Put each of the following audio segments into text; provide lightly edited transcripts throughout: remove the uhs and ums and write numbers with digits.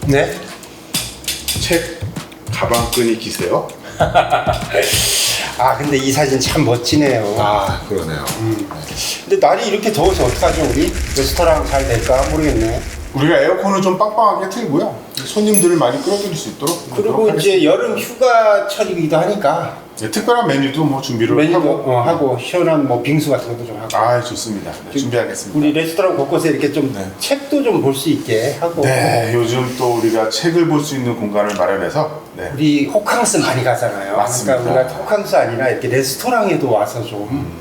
네? 책 가방끈이 기세요? 아 근데 이 사진 참 멋지네요. 아 그러네요. 근데 날이 이렇게 더워서 어떡하죠 우리? 레스토랑 잘 될까 모르겠네. 우리가 에어컨을 좀 빵빵하게 틀고요. 손님들을 많이 끌어들일 수 있도록. 그리고 이제 여름 휴가철이기도 하니까 네, 특별한 메뉴도 뭐 준비를 메뉴도 하고 시원한 뭐 빙수 같은 것도 좀 하고. 아 좋습니다. 네, 준비하겠습니다. 우리 레스토랑 곳곳에 이렇게 좀 네. 책도 좀 볼 수 있게 하고. 네, 요즘 또 우리가 책을 볼 수 있는 공간을 마련해서 네. 우리 호캉스 많이 가잖아요. 맞습니다. 그러니까 우리가 호캉스 아니라 이렇게 레스토랑에도 와서 좀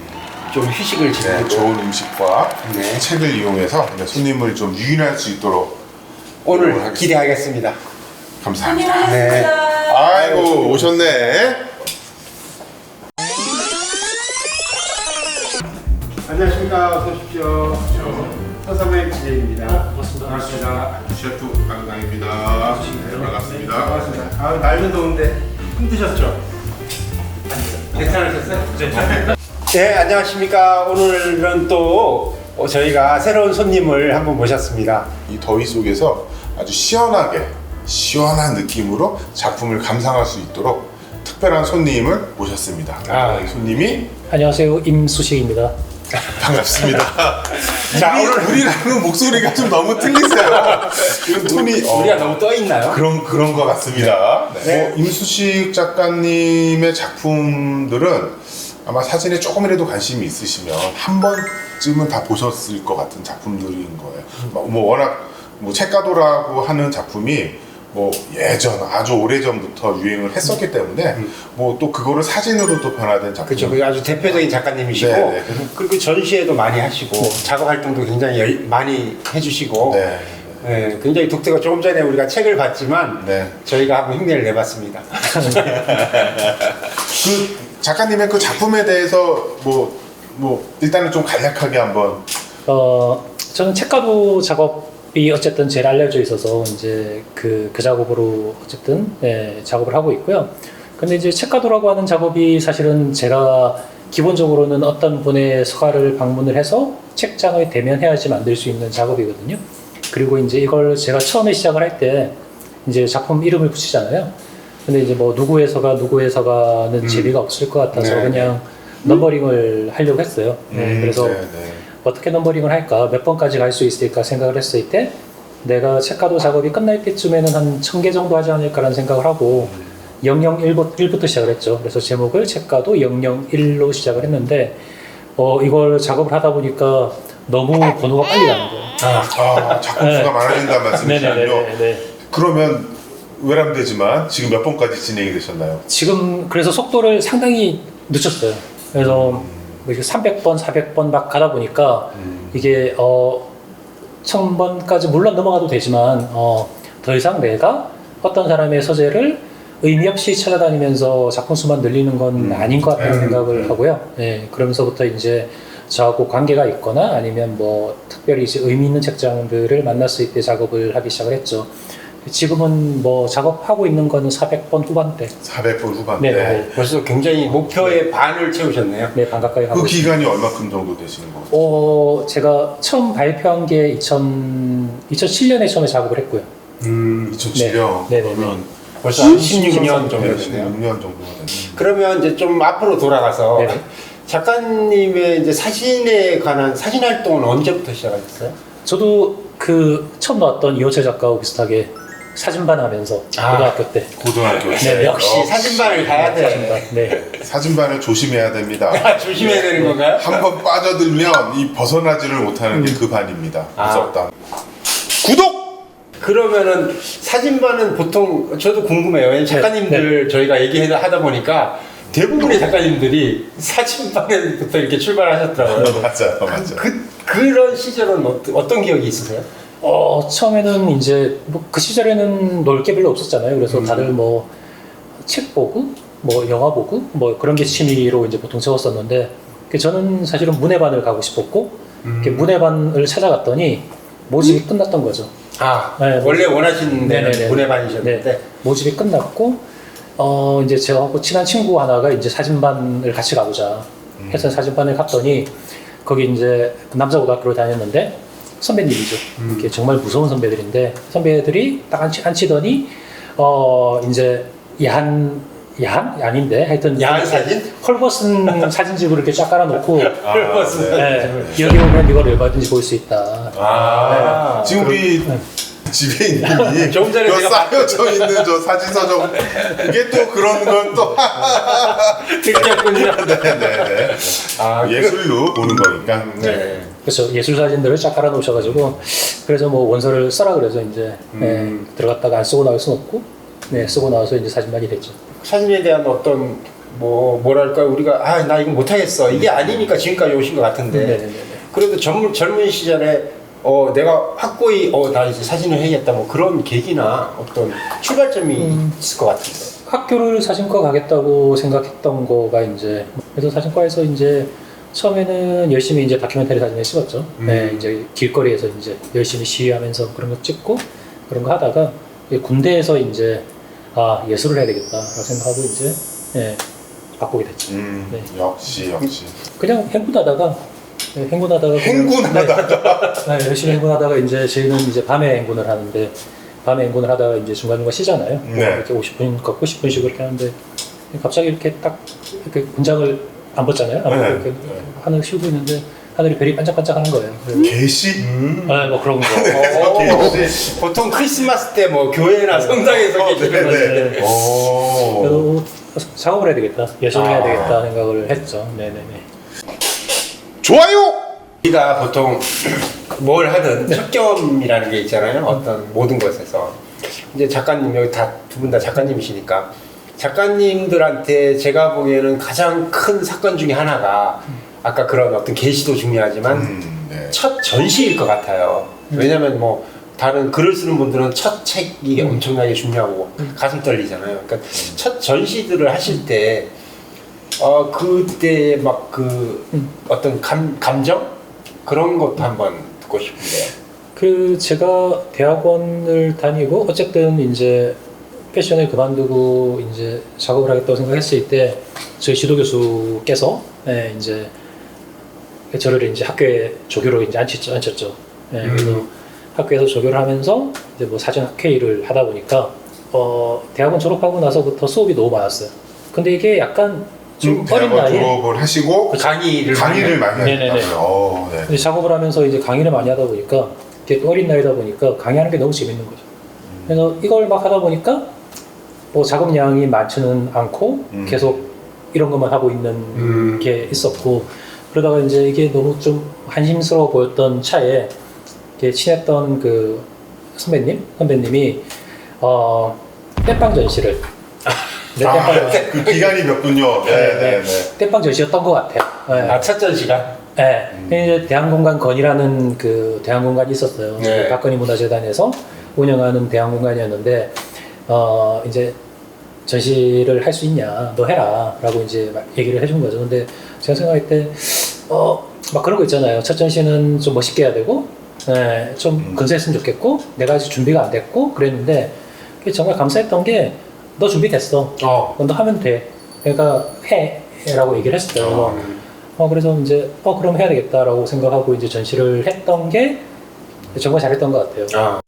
휴식을 네, 즐기고 좋은 음식과 네. 책을 이용해서 네, 손님을 좀 유인할 수 있도록 오늘 하겠습니다. 기대하겠습니다. 감사합니다. 네. 아이고 오셨네. 안녕하십니까. 어서 오십시오. 서사모의 기재입니다. 반갑습니다. 셰프 강강입니다. 네, 반갑습니다. 반갑습니다. 아, 날도 더운데 힘드셨죠? 괜찮으셨어요? 네, 안녕하십니까. 오늘은 또 저희가 새로운 손님을 한번 모셨습니다. 이 더위 속에서 아주 시원한 느낌으로 작품을 감상할 수 있도록 특별한 손님을 모셨습니다. 아. 이 손님이 안녕하세요. 임수식입니다. 반갑습니다. 자, 오늘 우리랑은 목소리가 좀 너무 틀리세요. 이런 톤이 우리가 너무 떠 있나요? 그런 것 같습니다. 네. 임수식 작가님의 작품들은 아마 사진에 조금이라도 관심이 있으시면 한 번쯤은 다 보셨을 것 같은 작품들인 거예요. 뭐 워낙 뭐 책가도라고 하는 작품이 뭐 예전 아주 오래 전부터 유행을 했었기 때문에 뭐 또 그거를 사진으로 또 변화된 작품. 그렇죠. 아주 대표적인 작가님이시고 네, 네. 그리고 전시회도 많이 하시고 작업 활동도 굉장히 많이 해주시고 네. 네, 굉장히 독특하고 조금 전에 우리가 책을 봤지만 네. 저희가 한번 흉내를 내봤습니다. 그 작가님의 그 작품에 대해서 뭐 일단은 좀 간략하게 한번. 저는 책가도 작업이 어쨌든 제일 알려져 있어서 이제 그 작업으로 어쨌든 작업을 하고 있고요. 근데 이제 책가도라고 하는 작업이 사실은 제가 기본적으로는 어떤 분의 서가를 방문을 해서 책장을 대면해야지 만들 수 있는 작업이거든요. 그리고 이제 이걸 제가 처음에 시작을 할 때 이제 작품 이름을 붙이잖아요. 근데 이제 뭐 누구의 서가는 재미가 없을 것 같아서 네. 그냥 넘버링을 하려고 했어요. 그래서 네. 어떻게 넘버링을 할까, 몇 번까지 갈 수 있을까 생각을 했을 때 내가 책가도 작업이 끝날 때쯤에는 한 1000개 정도 하지 않을까라는 생각을 하고 001부터 시작을 했죠. 그래서 제목을 책가도 001로 시작을 했는데 이걸 작업을 하다 보니까 너무 번호가 빨리 가는 거예요. 작품 수가 많아진다는 말씀이시군요. 네네네. 그러면 외람되지만 지금 몇 번까지 진행이 되셨나요? 지금 그래서 속도를 상당히 늦췄어요. 그래서 300번, 400번 막 가다 보니까 이게 1000번까지 물론 넘어가도 되지만 더 이상 내가 어떤 사람의 서재를 의미 없이 찾아다니면서 작품 수만 늘리는 건 아닌 것 같다는 생각을 하고요. 네, 그러면서부터 이제 저하고 관계가 있거나 아니면 뭐 특별히 이제 의미 있는 책장들을 만났을 때 작업을 하기 시작을 했죠. 지금은 뭐 작업하고 있는 거는 400번 후반대. 400번 후반대. 네. 벌써 굉장히 목표의 반을 채우셨네요. 네, 반 가까이 하고 그 있습니다. 기간이 얼마큼 정도 되시는 거죠? 제가 처음 발표한 게 2007년에 처음에 작업을 했고요. 2007년. 네. 네네네. 그러면 벌써 한 16년 정도 네, 됐네요. 16년 정도가 됐네요. 그러면 이제 좀 앞으로 돌아가서 네네. 작가님의 이제 사진에 관한 사진 활동은 언제부터 시작하셨어요? 저도 그 처음 나왔던 이호철 작가하고 비슷하게 사진반 하면서 고등학교 때. 고등학교 때. 네, 역시 사진반을 가야 돼. 사진반. 네. 사진반을 조심해야 됩니다. 조심해야 되는 건가요? 한 번 빠져들면 이 벗어나지를 못하는 게 그 반입니다. 무섭다. 구독! 그러면은 사진반은 보통 저도 궁금해요. 왜냐면 작가님들 저희가 얘기하다 보니까 대부분의 작가님들이 사진반에부터 이렇게 출발하셨더라고요. 맞아요. 그런 시절은 어떤 기억이 있으세요? 처음에는 이제 뭐 그 시절에는 놀 게 별로 없었잖아요. 그래서 다들 뭐 책 보고 뭐 영화 보고 뭐 그런 게 취미로 이제 보통 채웠었는데 저는 사실은 문예반을 가고 싶었고 문예반을 찾아갔더니 모집이 끝났던 거죠. 네, 원래 원하시는 데는 네네네. 문예반이셨는데 네, 모집이 끝났고 이제 저하고 친한 친구 하나가 이제 사진반을 같이 가보자 해서 사진반을 갔더니 거기 이제 남자 고등학교를 다녔는데 선배님이죠. 이렇게 정말 무서운 선배들인데 선배들이 딱 앉히더니 이제 야한 아닌데 하여튼 야한 사진? 헐벗은 사진집을 이렇게 쫙 깔아놓고 헐벗은 네, 여기 오면 이걸 얼마든지 볼 수 있다. 지금 우리 집에 있는 이 조금 전에 저 제가 쌓여져 있는 저 사진서적 이게 또 그런 건 또 특이했군요. 네네네. 예술로 보는 거니까. 네. 그래서 예술 사진들을 쫙 깔아놓으셔가지고 그래서 뭐 원서를 써라 그래서 이제 들어갔다가 안 쓰고 나올 순 없고 쓰고 나와서 이제 사진만이 됐죠. 사진에 대한 어떤 뭐랄까 우리가 나 이거 못하겠어 이게 아니니까 지금까지 오신 것 같은데 네네네. 그래도 젊은 시절에 내가 확고히 나 이제 사진을 해야겠다 뭐 그런 계기나 어떤 출발점이 있을 것 같은데. 학교를 사진과 가겠다고 생각했던 거가 이제 그래서 사진과에서 이제 처음에는 열심히 이제 다큐멘터리 사진을 찍었죠. 네, 이제 길거리에서 이제 열심히 시위하면서 그런 거 찍고 그런 거 하다가 군대에서 이제 예술을 해야 되겠다라고 생각하고 이제 바꾸게 됐죠. 네. 역시. 그냥 행군하다가 네, 열심히 행군하다가 이제 저희는 이제 밤에 행군을 하는데 밤에 행군을 하다가 이제 중간중간 쉬잖아요. 네. 이렇게 50분 걷고 10분씩 그렇게 하는데 갑자기 이렇게 딱 이렇게 군장을 안 벗잖아요. 이렇게 하늘 쉬고 있는데 하늘이 별이 반짝반짝하는 거예요. 개시? 뭐 그런 거. 보통 크리스마스 때 뭐 교회나 성당에서 계시는 네네. 그래서 작업을 해야 되겠다, 예술을 해야 되겠다 생각을 했죠. 네네네. 좋아요. 우리가 보통 뭘 하든 첫 경험이라는 게 있잖아요. 어떤 모든 것에서 이제 작가님 여기 다 두 분 다 작가님이시니까 작가님들한테 제가 보기에는 가장 큰 사건 중에 하나가 아까 그런 어떤 게시도 중요하지만 네. 첫 전시일 것 같아요. 왜냐면 뭐 다른 글을 쓰는 분들은 첫 책이 엄청나게 중요하고 가슴 떨리잖아요. 그러니까 첫 전시들을 하실 때 그때 막 그 어떤 감정 그런 것도 한번 듣고 싶은데요. 제가 대학원을 다니고 어쨌든 이제 패션을 그만두고 이제 작업을 하겠다고 생각했을 때 저희 지도 교수께서 이제 저를 이제 학교에 조교로 이제 앉혔죠. 그래서 학교에서 조교를 하면서 이제 뭐 사전 학회를 하다 보니까 대학원 졸업하고 나서부터 수업이 너무 많았어요. 근데 이게 약간 좀 어린 대학원 나이에 졸업을 하시고 강의를 많이 네네네. 하셨다고요. 네. 근데 작업을 하면서 이제 강의를 많이 하다 보니까 이게 어린 나이다 보니까 강의하는 게 너무 재밌는 거죠. 그래서 이걸 막 하다 보니까 뭐 작업량이 많지는 않고 계속 이런 것만 하고 있는 게 있었고 그러다가 이제 이게 너무 좀 한심스러워 보였던 차에 이렇게 친했던 그 선배님이 땜빵 전시를 그 기간이 몇 분요? 네. 땜빵 전시였던 것 같아요. 첫 전시가? 네. 이제 대한공간 건이라는 그 대한공간이 있었어요. 네. 박건희 문화재단에서 운영하는 대한공간이었는데 이제 전시를 할 수 있냐, 너 해라 라고 이제 막 얘기를 해준 거죠. 근데 제가 생각할 때 막 그런 거 있잖아요. 첫 전시는 좀 멋있게 해야 되고 좀 근사했으면 좋겠고 내가 아직 준비가 안 됐고 그랬는데 정말 감사했던 게 너 준비됐어. 너 하면 돼. 그러니까 해 라고 얘기를 했어요. 그래서 이제 그럼 해야 되겠다라고 생각하고 이제 전시를 했던 게 정말 잘했던 것 같아요.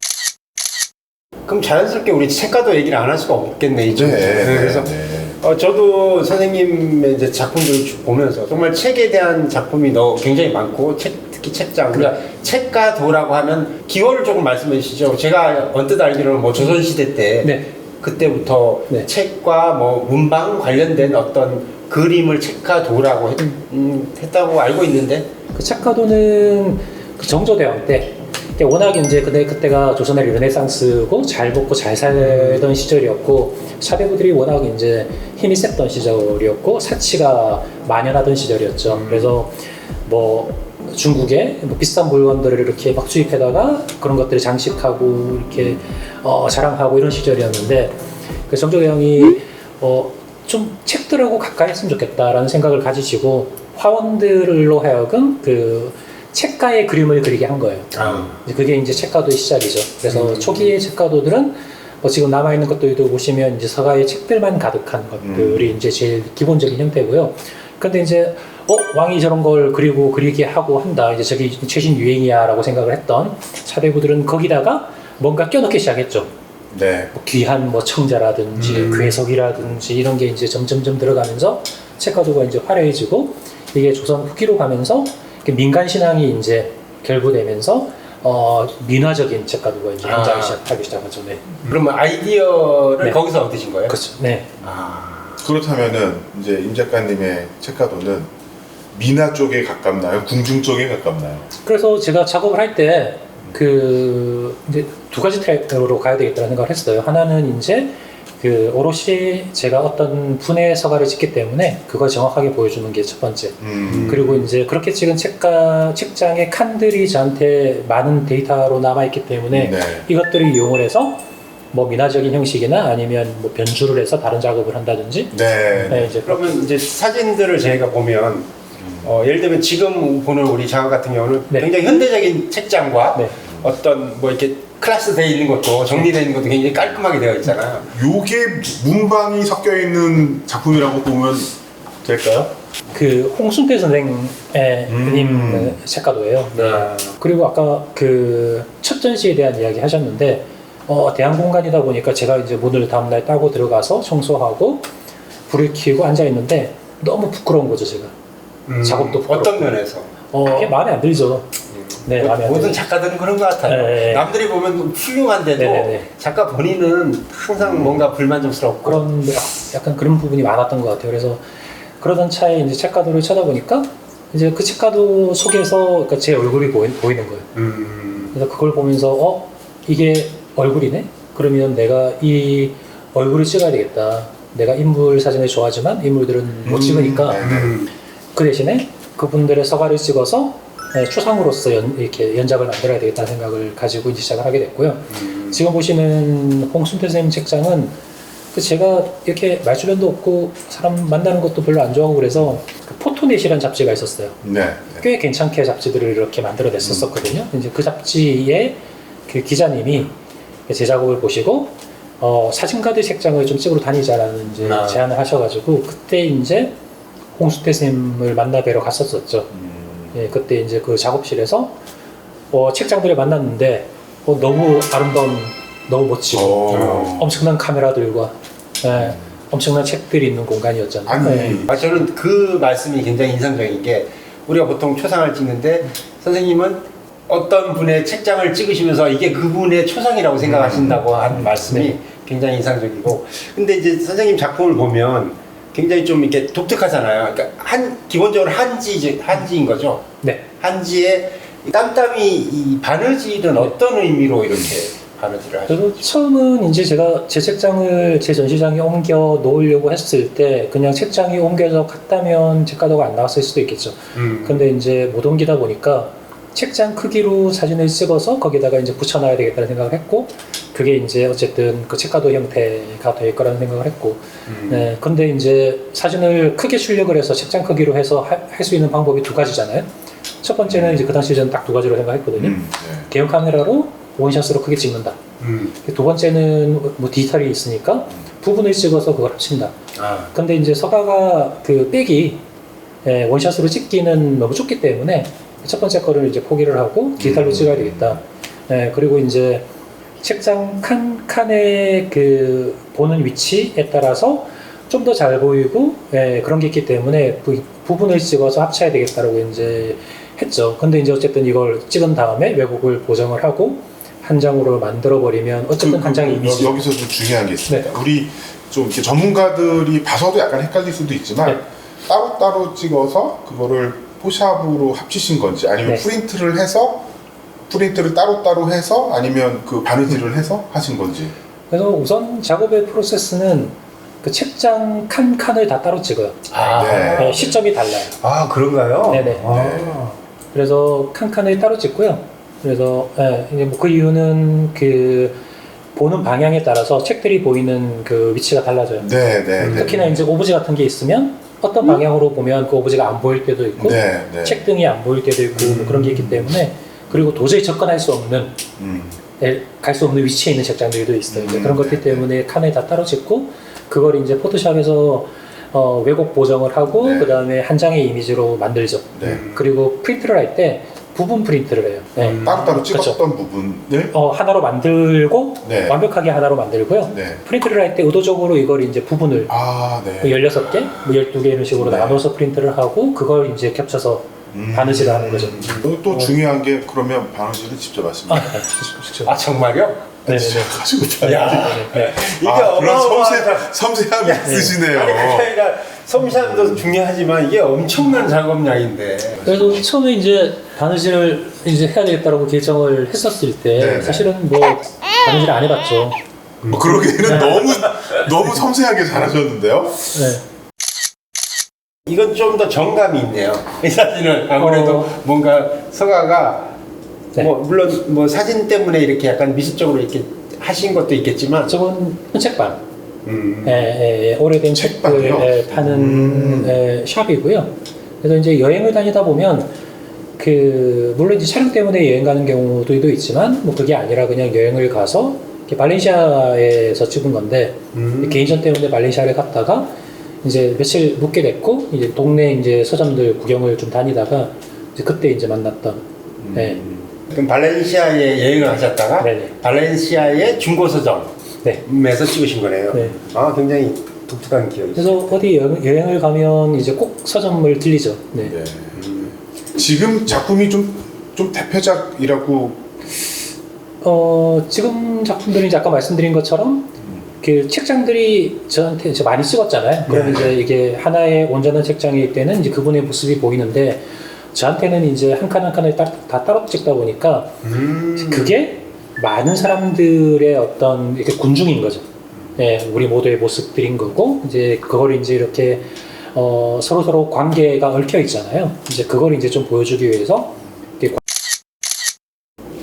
그럼 자연스럽게 우리 책가도 얘기를 안 할 수가 없겠네 이제. 네. 그래서 저도 선생님의 이제 작품들을 쭉 보면서 정말 책에 대한 작품이 굉장히 많고 특히 책장. 우리가 책가도라고 하면 기원을 조금 말씀해 주시죠. 제가 언뜻 알기로는 뭐 조선시대 때 그때부터 책과 뭐 문방 관련된 어떤 그림을 책가도라고 했다고 알고 있는데 그 책가도는 그 정조대왕 때 워낙 이제 그때가 조선의 르네상스고 잘 먹고 잘 살던 시절이었고 사대부들이 워낙 이제 힘이 셌던 시절이었고 사치가 만연하던 시절이었죠. 그래서 뭐 중국에 뭐 비싼 물건들을 이렇게 막 수입해다가 그런 것들을 장식하고 이렇게 자랑하고 이런 시절이었는데 그 정조대왕이 좀 책들하고 가까이 했으면 좋겠다라는 생각을 가지시고 화원들로 하여금 그 책가의 그림을 그리게 한 거예요. 그게 이제 책가도의 시작이죠. 그래서 초기의 책가도들은 뭐 지금 남아있는 것들도 보시면 이제 서가의 책들만 가득한 것들이 이제 제일 기본적인 형태고요. 근데 이제 왕이 저런 걸 그리고 그리게 하고 한다. 이제 저게 최신 유행이야라고 생각을 했던 차대부들은 거기다가 뭔가 껴넣기 시작했죠. 네. 뭐 귀한 뭐 청자라든지 괴석이라든지 이런 게 이제 점점점 들어가면서 책가도가 이제 화려해지고 이게 조선 후기로 가면서 민간 신앙이 이제 결부되면서 민화적인 책가도가 이제 하기 시작하죠. 네. 그러면 아이디어를 네. 거기서 얻으신 거예요? 그렇죠. 네. 그렇다면은 이제 임 작가님의 책가도는 민화 쪽에 가깝나요? 궁중 쪽에 가깝나요? 그래서 제가 작업을 할 때 이제 두 가지 트랙으로 가야 되겠다는 생각을 했어요. 하나는 이제 오롯이 제가 어떤 분의 서가를 찍기 때문에 그걸 정확하게 보여주는 게 첫 번째. 그리고 이제 그렇게 찍은 책장의 칸들이 저한테 많은 데이터로 남아있기 때문에 네. 이것들을 이용을 해서 뭐 민화적인 형식이나 아니면 뭐 변주를 해서 다른 작업을 한다든지. 네. 네, 이제 그러면 이제 사진들을 저희가 보면 예를 들면 지금 보는 우리 작업 같은 경우는 네. 굉장히 현대적인 책장과 네. 어떤 뭐 이렇게 클래스되어 있는 것도 정리되어 있는 것도 굉장히 깔끔하게 되어 있잖아요. 요게 문방이 섞여 있는 작품이라고 보면 될까요? 홍순태 선생님 책가도예요. 네. 그리고 아까 첫 전시에 대한 이야기 하셨는데 대한 공간이다 보니까 제가 이제 문을 다음날 따고 들어가서 청소하고 불을 켜고 앉아 있는데 너무 부끄러운 거죠 제가. 작업도 부끄럽고. 어떤 면에서? 그게 마음에 안 들죠. 네, 마음에 안 모든 들죠. 작가들은 그런 것 같아요. 네. 남들이 보면 훌륭한데도 네. 작가 본인은 항상 뭔가 불만족스럽고 그런 약간 그런 부분이 많았던 것 같아요. 그래서 그러던 차에 이제 책가도를 쳐다보니까 이제 그 책가도 속에서 그러니까 제 얼굴이 보이는 거예요. 그래서 그걸 보면서 이게 얼굴이네? 그러면 내가 이 얼굴을 찍어야 되겠다. 내가 인물 사진을 좋아하지만 인물들은 못 찍으니까 그 대신에 그분들의 서가를 찍어서 추상으로서 이렇게 연작을 만들어야 되겠다는 생각을 가지고 이제 시작을 하게 됐고요. 지금 보시는 홍순태 선생님 책장은 제가 이렇게 말주변도 없고 사람 만나는 것도 별로 안 좋아하고 그래서 포토넷이라는 잡지가 있었어요. 네. 꽤 괜찮게 잡지들을 이렇게 만들어냈었거든요. 이제 그 잡지의 그 기자님이 제 작업을 보시고 사진가들 책장을 좀 찍으러 다니자라는 이제 제안을 하셔가지고 그때 이제 홍순태 선생님을 만나 뵈러 갔었었죠. 예, 그때 이제 그 작업실에서 책장들을 만났는데 너무 아름다운, 너무 멋지고 엄청난 카메라들과 엄청난 책들이 있는 공간이었잖아요. 아니 저는 그 말씀이 굉장히 인상적인 게 우리가 보통 초상을 찍는데 선생님은 어떤 분의 책장을 찍으시면서 이게 그분의 초상이라고 생각하신다고 한 말씀이 굉장히 인상적이고 근데 이제 선생님 작품을 보면 굉장히 좀 이렇게 독특하잖아요. 그러니까 기본적으로 한지인 거죠. 네. 한지에 땀땀이 이 바느질은 어떤 의미로 이렇게 바느질을 하시죠? 저도 처음은 이제 제가 제 책장을 제 전시장에 옮겨 놓으려고 했을 때 그냥 책장이 옮겨서 갔다면 책가도가 안 나왔을 수도 있겠죠. 근데 이제 못 옮기다 보니까 책장 크기로 사진을 찍어서 거기다가 이제 붙여놔야 되겠다는 생각을 했고 그게 이제 어쨌든 그 책가도 형태가 될 거라는 생각을 했고 네, 근데 이제 사진을 크게 출력을 해서 책장 크기로 해서 할 수 있는 방법이 두 가지잖아요. 첫 번째는 이제 그 당시에 저는 딱 두 가지로 생각했거든요. 대형 카메라로 원샷으로 크게 찍는다. 두 번째는 뭐 디지털이 있으니까 부분을 찍어서 그걸 합친다. 근데 이제 서가가 그 백이 원샷으로 찍기는 너무 좁기 때문에 첫 번째 거를 이제 포기를 하고 디지털로 찍어야 되겠다. 그리고 이제 책장 칸의 그 보는 위치에 따라서 좀 더 잘 보이고 그런 게 있기 때문에 부분을 찍어서 합쳐야 되겠다라고 이제 했죠. 근데 이제 어쨌든 이걸 찍은 다음에 왜곡을 보정을 하고 한 장으로 만들어 버리면 어쨌든 한 장의 이미지. 여기서 좀 중요한 게 있습니다. 우리 좀 이렇게 전문가들이 봐서도 약간 헷갈릴 수도 있지만 따로따로 찍어서 그거를 포샵으로 합치신 건지 아니면 프린트를 해서 프린트를 따로따로 해서 아니면 그 바느질을 해서 하신 건지. 그래서 우선 작업의 프로세스는 그 책장 칸을 다 따로 찍어요. 시점이 달라요. 그런가요? 네네. 그래서 칸을 따로 찍고요. 그래서 이제 뭐 그 이유는 그 보는 방향에 따라서 책들이 보이는 그 위치가 달라져요. 특히나 이제 오브제 같은 게 있으면 어떤 방향으로 보면 그 오브제가 안 보일 때도 있고 책등이 안 보일 때도 있고 뭐 그런 게 있기 때문에 그리고 도저히 접근할 수 없는 갈 수 없는 위치에 있는 책장들도 있어요. 그런 것들 때문에 칸을 다 따로 찍고 그걸 이제 포토샵에서 왜곡 보정을 하고 네. 그 다음에 한 장의 이미지로 만들죠. 네. 그리고 프린트를 할 때 부분 프린트를 해요. 네. 따로따로 그렇죠. 찍었던 부분을 하나로 만들고 네. 완벽하게 하나로 만들고요. 네. 프린트를 할 때 의도적으로 이걸 이제 부분을 아, 네. 16개, 뭐 12개 이런 식으로 네. 나눠서 프린트를 하고 그걸 이제 겹쳐서 바느질을 하는 거죠. 또 중요한 게 그러면 바느질은 직접 하십니까? 그렇죠. 아 정말요? 네네네. 가지고 야 네. 이게 그런 어마어마한 섬세함이 있으시네요. 아니 그게 아니라 섬세함도 중요하지만 이게 엄청난 작업량인데. 그래서 처음에 이제 바느질을 이제 해야 되겠다라고 결정을 했었을 때 네네. 사실은 뭐 바느질 안 해봤죠. 그러기에는 너무 섬세하게 잘하셨는데요. 네. 이건 좀 더 정감이 있네요. 이 사진은 아무래도 뭔가 서가가 네. 뭐 물론 뭐 사진 때문에 이렇게 약간 미술적으로 이렇게 하신 것도 있겠지만 저건 책방. 음. 오래된 책방이요? 책들 파는 샵이고요. 그래서 이제 여행을 다니다 보면 물론 이제 촬영 때문에 여행 가는 경우도 있지만 뭐 그게 아니라 그냥 여행을 가서 이렇게 발렌시아에서 찍은 건데 개인전 때문에 발렌시아를 갔다가 이제 며칠 묵게 됐고 이제 동네 이제 서점들 구경을 좀 다니다가 이제 그때 이제 만났던 네. 그럼 발렌시아에 여행을 하셨다가 네네. 발렌시아의 중고 서점에서 네. 찍으신 거네요. 네. 아 굉장히 독특한 기억이. 그래서 어디 여행을 가면 이제 꼭 서점을 들리죠. 네. 네. 지금 작품이 좀 대표작이라고 지금 작품들은 이제 아까 말씀드린 것처럼 그 책장들이 저한테 이제 많이 찍었잖아요. 그러면 이제 이게 하나의 온전한 책장일 때는 이제 그분의 모습이 보이는데 저한테는 이제 한 칸 한 칸을 다 따로 찍다 보니까 그게 많은 사람들의 어떤 이렇게 군중인 거죠. 네, 우리 모두의 모습들인 거고 이제 그걸 이제 이렇게 서로 관계가 얽혀 있잖아요. 이제 그걸 이제 좀 보여주기 위해서 이렇게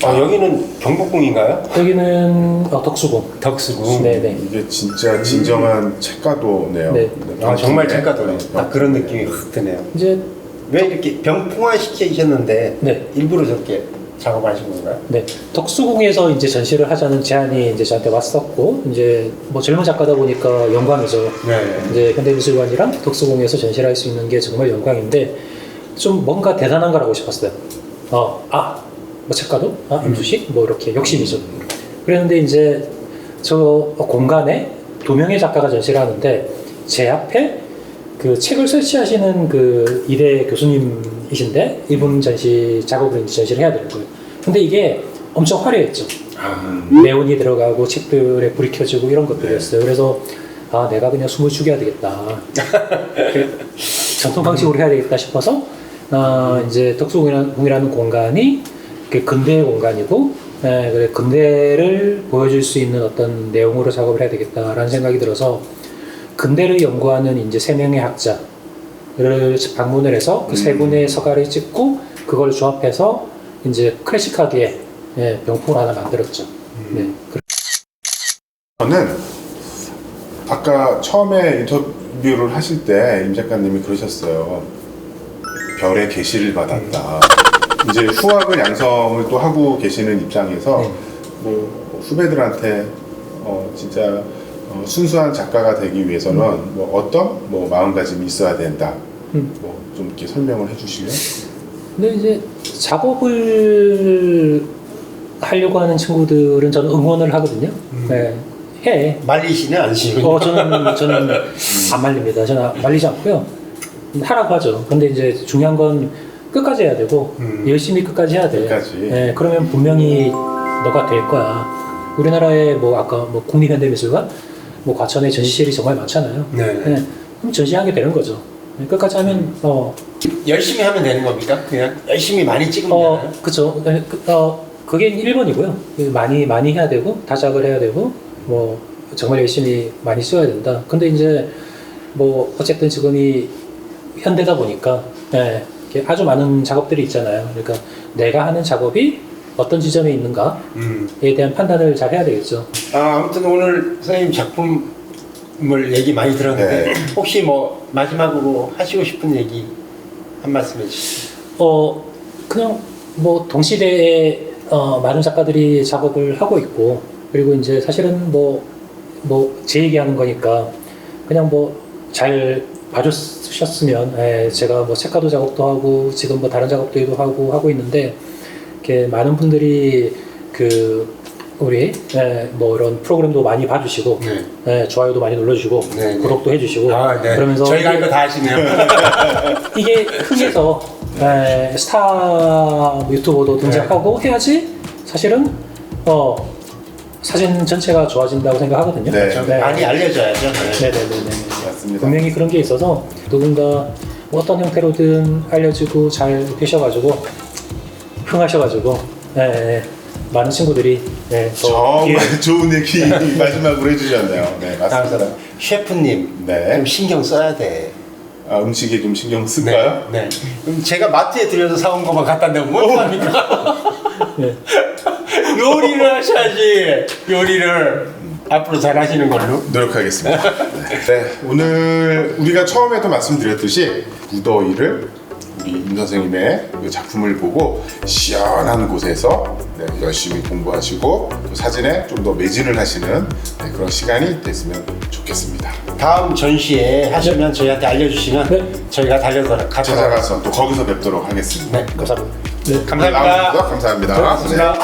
여기는 경복궁인가요? 여기는 덕수궁. 덕수궁. 네네. 이게 진짜 진정한 책가도네요. 네. 아 정말 책가도네. 네. 딱 그런 느낌이 확 드네요. 이제 왜 이렇게 병풍화 시키셨는데 네. 일부러 저렇게 작업하신 건가요? 네, 덕수궁에서 이제 전시를 하자는 제안이 이제 저한테 왔었고, 이제 뭐 젊은 작가다 보니까 영광이죠. 네. 이제 현대미술관이랑 덕수궁에서 전시를 할 수 있는 게 정말 영광인데, 좀 뭔가 대단한 걸 하고 싶었어요. 뭐 책가도? 임수식? 뭐 이렇게 욕심이죠. 그랬는데 이제 저 공간에 2명의 작가가 전시를 하는데, 제 앞에 그 책을 설치하시는 그 이대 교수님이신데 이분 작업을 이제 전시를 해야 되는 거예요. 근데 이게 엄청 화려했죠. 네온이 들어가고 책들에 불이 켜지고 이런 것들이었어요. 그래서 내가 그냥 숨을 죽여야 되겠다. 전통 방식으로 해야 되겠다 싶어서 이제 덕수궁이라는 공간이 근대의 공간이고 그래 근대를 보여줄 수 있는 어떤 내용으로 작업을 해야 되겠다라는 생각이 들어서 근대를 연구하는 이제 3명의 학자를 방문을 해서 그 3분의 서가를 찍고 그걸 조합해서 이제 클래식하게 병풍을 하나 만들었죠. 네. 저는 아까 처음에 인터뷰를 하실 때 임 작가님이 그러셨어요. 별의 계시를 받았다. 이제 수학을 양성을 또 하고 계시는 입장에서 뭐 후배들한테 진짜 순수한 작가가 되기 위해서는 뭐 어떤 뭐 마음가짐이 있어야 된다. 뭐 좀 이렇게 설명을 해주실래요? 근데 이제 작업을 하려고 하는 친구들은 저는 응원을 하거든요. 네, 해. 말리시는 않으시군요. 저는 안 말립니다. 저는 말리지 않고요. 하라고 하죠. 근데 이제 중요한 건 끝까지 해야 되고 열심히 끝까지 해야 돼. 끝까지. 네, 그러면 분명히 너가 될 거야. 우리나라에 뭐 아까 뭐 국립현대미술관, 뭐 과천에 전시실이 정말 많잖아요. 네. 그럼 전시하게 되는 거죠. 끝까지 하면 열심히 하면 되는 겁니까? 그냥 열심히 많이 찍으면 되나요? 그쵸. 그게 1번이고요. 많이 해야 되고, 다작을 해야 되고, 뭐, 정말 열심히 많이 써야 된다. 근데 이제, 뭐, 어쨌든 지금이 현대다 보니까, 이렇게 아주 많은 작업들이 있잖아요. 그러니까 내가 하는 작업이 어떤 지점에 있는가에 대한 판단을 잘 해야 되겠죠. 아무튼 오늘 선생님 작품을 얘기 많이 들었는데, 혹시 뭐, 마지막으로 하시고 싶은 얘기 한 말씀 해주시죠. 그냥 뭐 동시대에 많은 작가들이 작업을 하고 있고 그리고 이제 사실은 뭐 제 얘기하는 거니까 그냥 뭐 잘 봐주셨으면 제가 뭐 책가도 작업도 하고 지금 뭐 다른 작업들도 하고 있는데 이렇게 많은 분들이 우리 뭐 이런 프로그램도 많이 봐주시고 좋아요도 많이 눌러주시고 네. 구독도 해주시고 네. 그러면서 저희가 할 거 다 하시네요. 이게 흥해서 스타 유튜버도 등장하고 해야지 사실은 사진 전체가 좋아진다고 생각하거든요. 네. 많이 알려줘야죠. 네네네네. 맞습니다. 분명히 그런 게 있어서 누군가 어떤 형태로든 알려지고 잘 되셔가지고 흥하셔가지고 많은 친구들이 정말 좋은 얘기 마지막으로 해주셨네요. 네, 다음 맞습니다. 사람 셰프님 네. 좀 신경 써야 돼. 음식에 좀 신경 쓸까요? 네. 그럼 제가 마트에 들여서 사온 것만 갖다 내면 뭐합니까? 네. 요리를 하셔야지. 요리를 앞으로 잘 하시는 걸로. 노력하겠습니다. 네, 오늘 우리가 처음에도 말씀드렸듯이 무더위를 우리 임 선생님의 그 작품을 보고 시원한 곳에서 열심히 공부하시고 또 사진에 좀 더 매진을 하시는 그런 시간이 됐으면 좋겠습니다. 다음 전시회 하시면 저희한테 알려주시면 네. 저희가 달려서 찾아가서 또 거기서 뵙도록 하겠습니다. 네, 감사합니다. 네. 감사합니다. 감사합니다. 고맙습니다.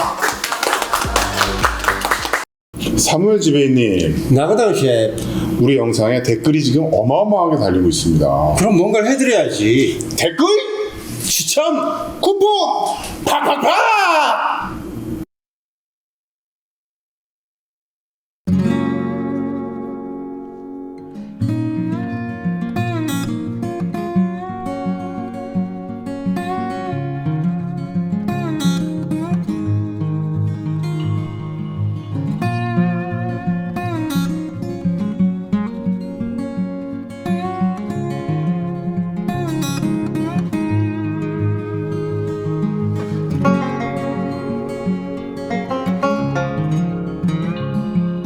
사무엘 지배인님, 나가다운 셰프. 우리 영상에 댓글이 지금 어마어마하게 달리고 있습니다. 그럼 뭔가를 해드려야지. 댓글, 추천, 쿠폰, 팍팍팍!